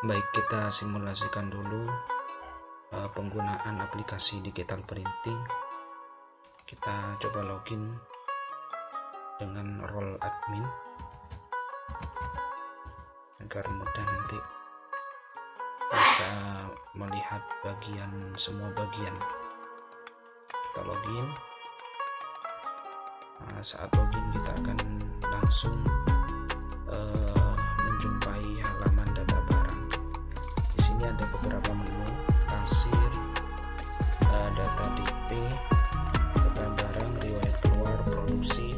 Baik, kita simulasikan dulu penggunaan aplikasi digital printing. Kita coba login dengan role admin agar mudah nanti bisa melihat semua bagian. Kita login. Saat login kita akan langsung menjumpai halaman data barang. Di sini ada beberapa menu: kasir, data DP, data barang, riwayat keluar, produksi,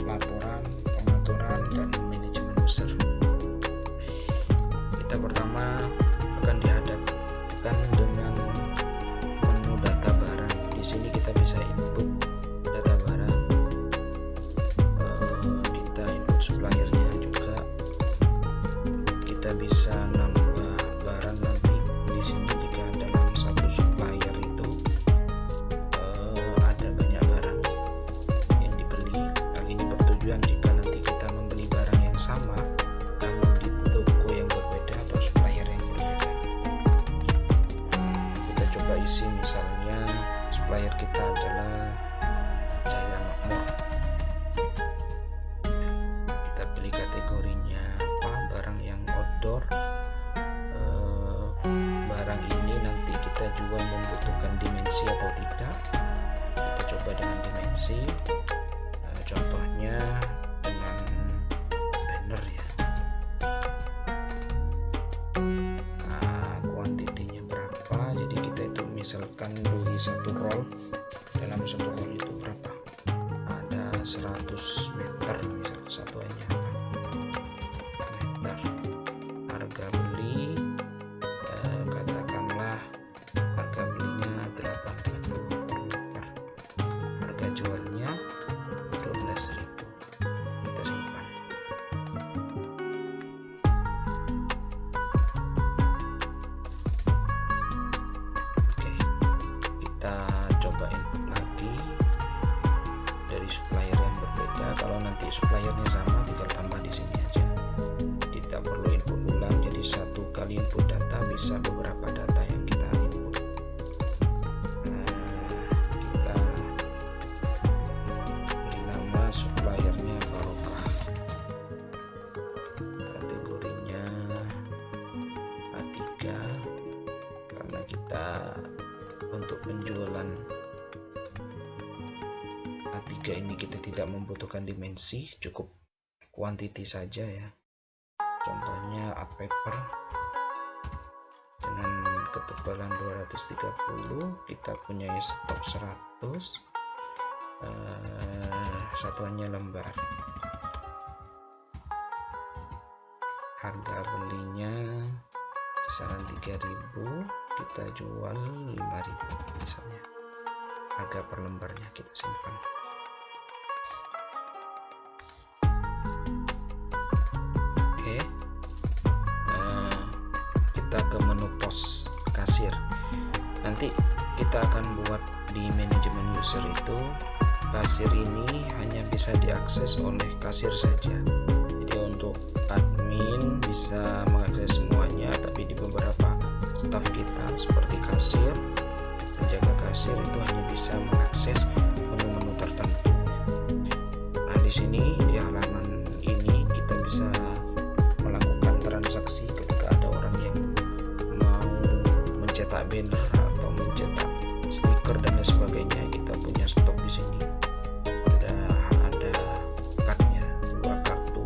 laporan, pengaturan, dan manajemen user. Kita pertama akan dihadapkan dengan menu data barang. Di sini kita bisa input data barang, kita input suppliernya juga, kita bisa nambah barang nanti. Di sini jika dalam satu supplier itu ada banyak barang yang dibeli. Hal ini bertujuan jika nanti kita membeli barang yang sama namun di toko yang berbeda atau supplier yang berbeda. Kita coba isi, misalnya supplier kita adalah Jaya Makmur. Kita pilih kategorinya apa, barang yang outdoor. Barang ini nanti kita jual membutuhkan dimensi atau tidak. Kita coba dengan dimensi, contohnya dengan banner ya. Kuantitinya berapa, jadi kita itu misalkan beli satu roll. Dalam satu roll itu berapa, ada 100 meter misalnya, satuannya meter. Harga beli, katakanlah harga belinya 8.000 per meter, harga jualnya 12.000. Kita simpan. Oke, kita coba input lagi dari supplier yang berbeda. Kalau nanti suppliernya sama, tinggal tambah di sini aja, tidak perlu input ulang. Jadi satu kali input data bisa beberapa data yang kita input. Kita beri nama suppliernya Barokah, kategorinya A3, karena kita untuk penjualan A3 ini kita tidak membutuhkan dimensi, cukup quantity saja ya. Contohnya art paper dengan ketebalan 230, kita punya stok 100, satuannya lembar. Harga belinya kisaran 3.000, kita jual 5.000 misalnya. Harga per lembarnya kita simpan. Oke, kita ke menu pos kasir. Nanti kita akan buat di manajemen user itu, kasir ini hanya bisa diakses oleh kasir saja. Jadi untuk admin bisa mengakses semuanya, tapi di beberapa staf kita seperti kasir, penjaga kasir itu hanya bisa mengakses menu-menu tertentu. Nah, di sini di halaman ini kita bisa melakukan transaksi ketika ada orang yang mau mencetak banner atau mencetak stiker dan lain sebagainya. Kita punya stok di sini. Ada kartunya, 2 kartu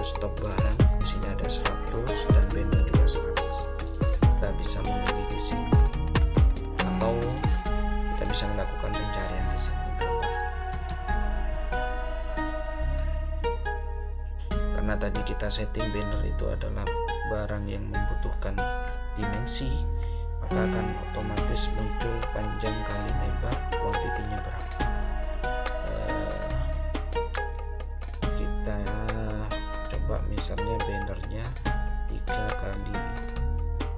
stok barang. Di sini ada 100 dan banner juga 100. Kita bisa memilih di sini, atau kita bisa melakukan pencarian di sini. Karena tadi kita setting banner itu adalah barang yang membutuhkan dimensi, maka akan otomatis muncul panjang kali lebar, kuantitinya berapa. Kita coba misalnya bannernya 3 kali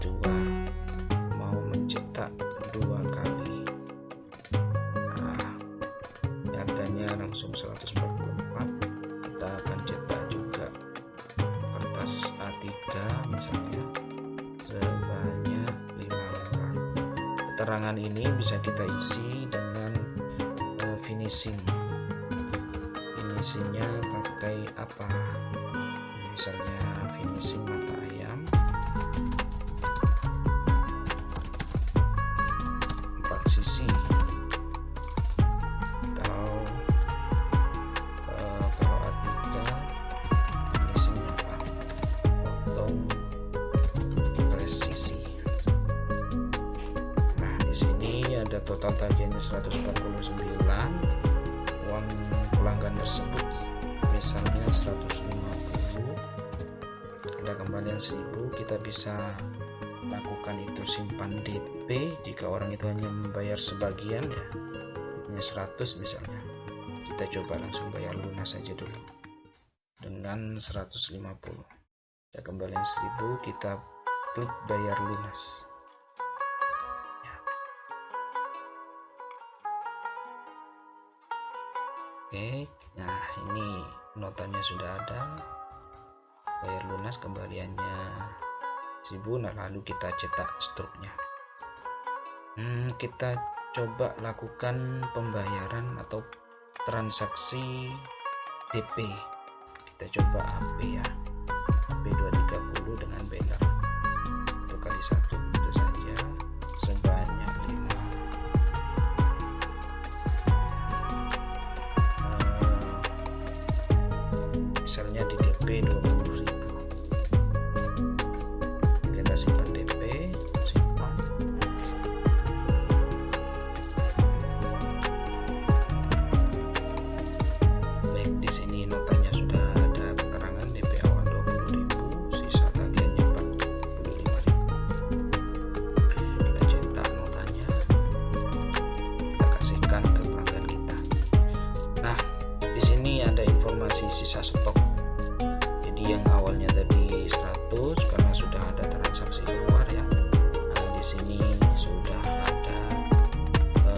2, mau mencetak 2 kali. Harganya langsung 144. Kita akan cetak juga kertas A3 keterangan ini bisa kita isi dengan finishingnya pakai apa, misalnya finishing mata ayam 4 sisi, atau kalau Atika finishingnya apa, potong presisi. Nah, di sini ada total tagihannya 149. Uang pelanggan tersebut misalnya 150, ada kembalian 1000. Kita bisa lakukan itu simpan DP jika orang itu hanya membayar sebagian, ya hanya 100 misalnya. Kita coba langsung bayar lunas saja dulu dengan 150. Ada kembalian 1000, kita klik bayar lunas. Oke, nah ini notanya sudah ada, bayar lunas kembaliannya 1000. Nah, lalu kita cetak struknya. Kita coba lakukan pembayaran atau transaksi DP. Kita coba AP ya, AP 230 dengan banner 1x1 itu saja, sebanyak 5. Misalnya di DP 20.000, kita simpan DP, simpan. Baik, di sini notanya sudah ada keterangan DP awal 20.000, sisa tagihannya 45.000. Kita cetak notanya, kita kasihkan ke pelanggan kita. Nah, di sini ada informasi sisa stok. Jadi yang awalnya tadi 100 karena sudah ada transaksi keluar ya. Nah, di sini sudah ada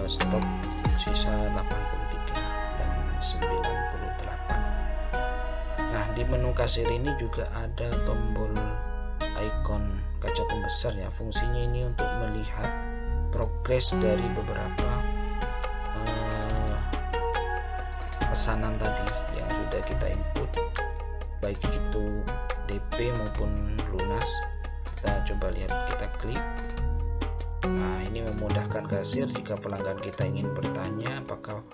stok sisa 83 dan 98. Nah, di menu kasir ini juga ada tombol icon kaca pembesar ya. Fungsinya ini untuk melihat progres dari beberapa pesanan tadi yang sudah kita input, baik itu DP maupun lunas. Kita coba lihat, kita klik. Nah, ini memudahkan kasir jika pelanggan kita ingin bertanya apakah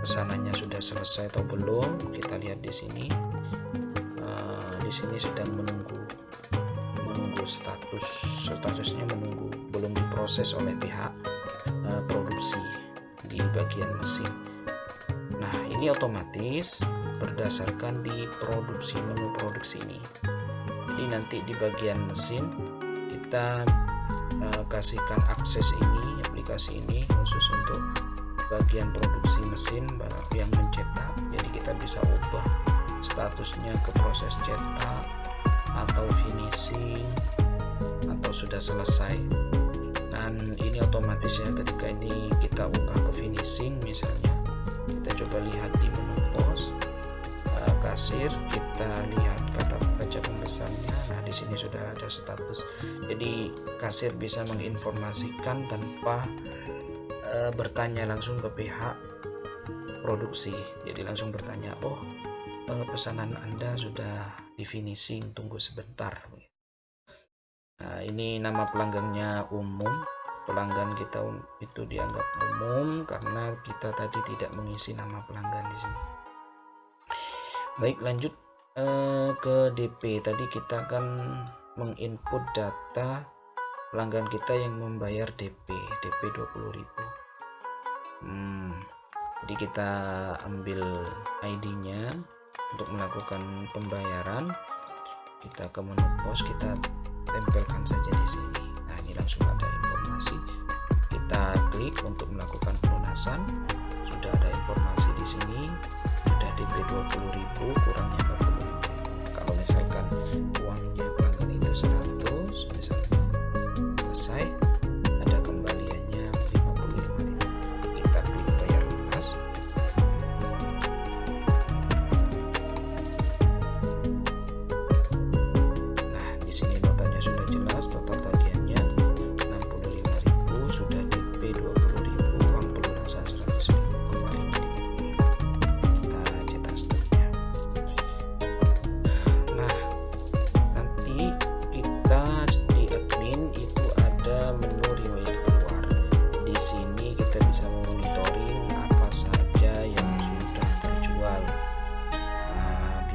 pesanannya sudah selesai atau belum. Kita lihat di sini, di sini sedang menunggu statusnya menunggu, belum diproses oleh pihak produksi di bagian mesin. Nah, ini otomatis berdasarkan di menu produksi ini. Jadi nanti di bagian mesin kita kasihkan akses ini, aplikasi ini khusus untuk bagian produksi mesin yang mencetak. Jadi kita bisa ubah statusnya ke proses cetak atau finishing atau sudah selesai. Dan ini otomatis ya, ketika ini kita ubah ke finishing misalnya. Kita coba lihat di menu pos kasir, kita lihat kaca pembesarnya. Nah, di sini sudah ada status. Jadi kasir bisa menginformasikan tanpa bertanya langsung ke pihak produksi. Jadi langsung bertanya, oh pesanan Anda sudah di finishing, tunggu sebentar. Nah, ini nama pelanggannya umum. Pelanggan kita itu dianggap umum karena kita tadi tidak mengisi nama pelanggan di sini. Baik, lanjut ke DP. Tadi kita akan menginput data pelanggan kita yang membayar DP 20.000. Jadi kita ambil ID-nya untuk melakukan pembayaran. Kita ke menu pos, kita tempelkan saja di sini. Nah, ini langsung ada informasi. Kita klik untuk melakukan pelunasan. Sudah ada informasi di sini. Sudah DP 20.000, kurangnya 45.000. Kalau misalkan uangnya pelanggan itu 100 misalnya, selesai, ada kembaliannya 55.000. Kita klik bayar lunas. Nah, di sini notanya sudah jelas, total tagihannya 65.000 sudah DP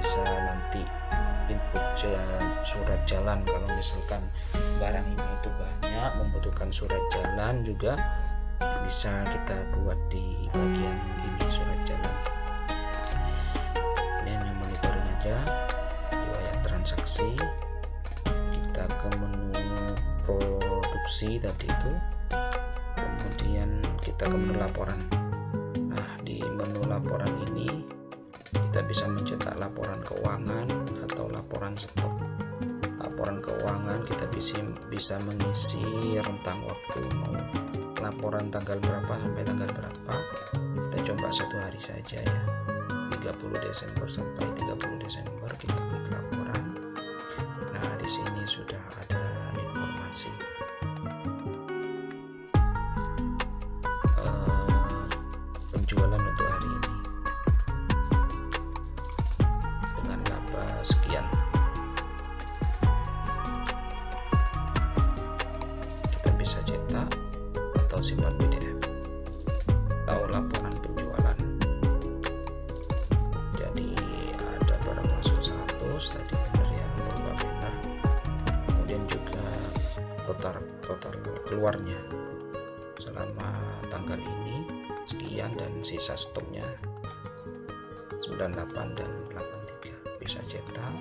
bisa nanti input surat jalan. Kalau misalkan barang ini itu banyak membutuhkan surat jalan, juga bisa kita buat di bagian ini surat jalan. Ini hanya monitoring aja. Riwayat transaksi, kita ke menu produksi tadi itu, kemudian kita ke menu laporan. Nah, di menu laporan ini kita bisa mencetak laporan keuangan atau laporan stok. Laporan keuangan kita bisa mengisi rentang waktu, mau laporan tanggal berapa sampai tanggal berapa. Kita coba 1 hari saja ya, 30 Desember sampai 30 Desember. Kita klik laporan. Nah, di sini sudah ada informasi penjualan untuk hari ini dengan laba sekian. Kita bisa cetak atau simpan PDF atau laporan penjualan. Jadi ada barang masuk 100 tadi, benar ya, berupa benar. Kemudian juga total keluarnya selama tanggal ini sekian, dan sisa stoknya 98 dan 83. Bisa cetak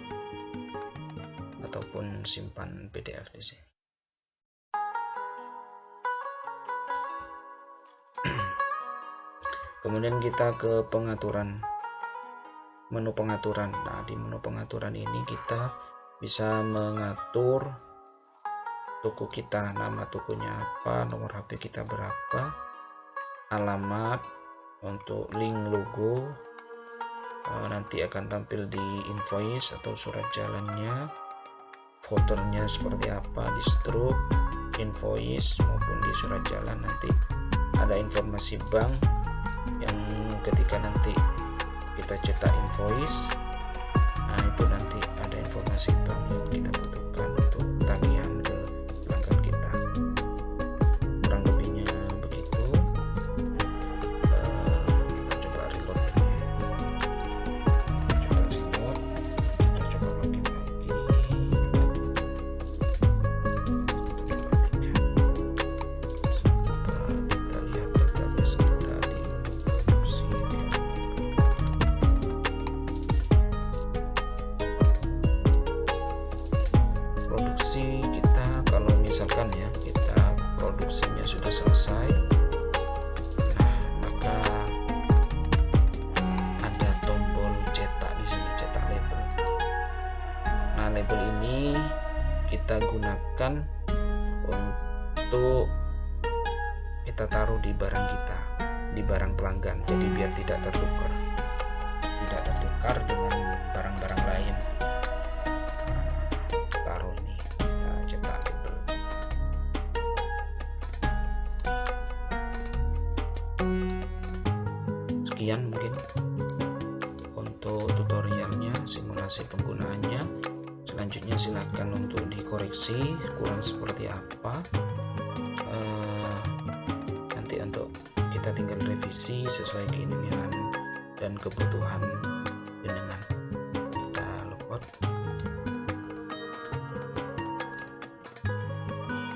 ataupun simpan PDF di sini. Kemudian kita ke pengaturan, menu pengaturan. Nah, di menu pengaturan ini kita bisa mengatur toko kita, nama tokonya apa, nomor HP kita berapa, alamat, untuk link logo nanti akan tampil di invoice atau surat jalannya, foldernya seperti apa di stroke, invoice maupun di surat jalan. Nanti ada informasi bank yang ketika nanti kita cetak invoice, nah itu nanti ada informasi bank yang kita butuhkan untuk tagihan ke pelanggan kita. Kurang lebihnya begitu. Kita coba reload dulu ya. Kita coba reload, kita coba login lagi. Kita lihat database kita di produksi. Produksi kita, kalau misalkan ya kita produksinya sudah selesai, nah maka ada tombol cetak di sini, cetak label. Nah, label ini kita gunakan untuk kita taruh di barang kita, di barang pelanggan, jadi biar tidak tertukar dengan barang-barang lain. Taruh ini, kita cetak label. Sekian mungkin untuk tutorialnya, simulasi penggunaannya. Selanjutnya silakan untuk dikoreksi kurang seperti apa. Nanti untuk kita tinggal revisi sesuai keinginan dan kebutuhan jenengan. Kita logout.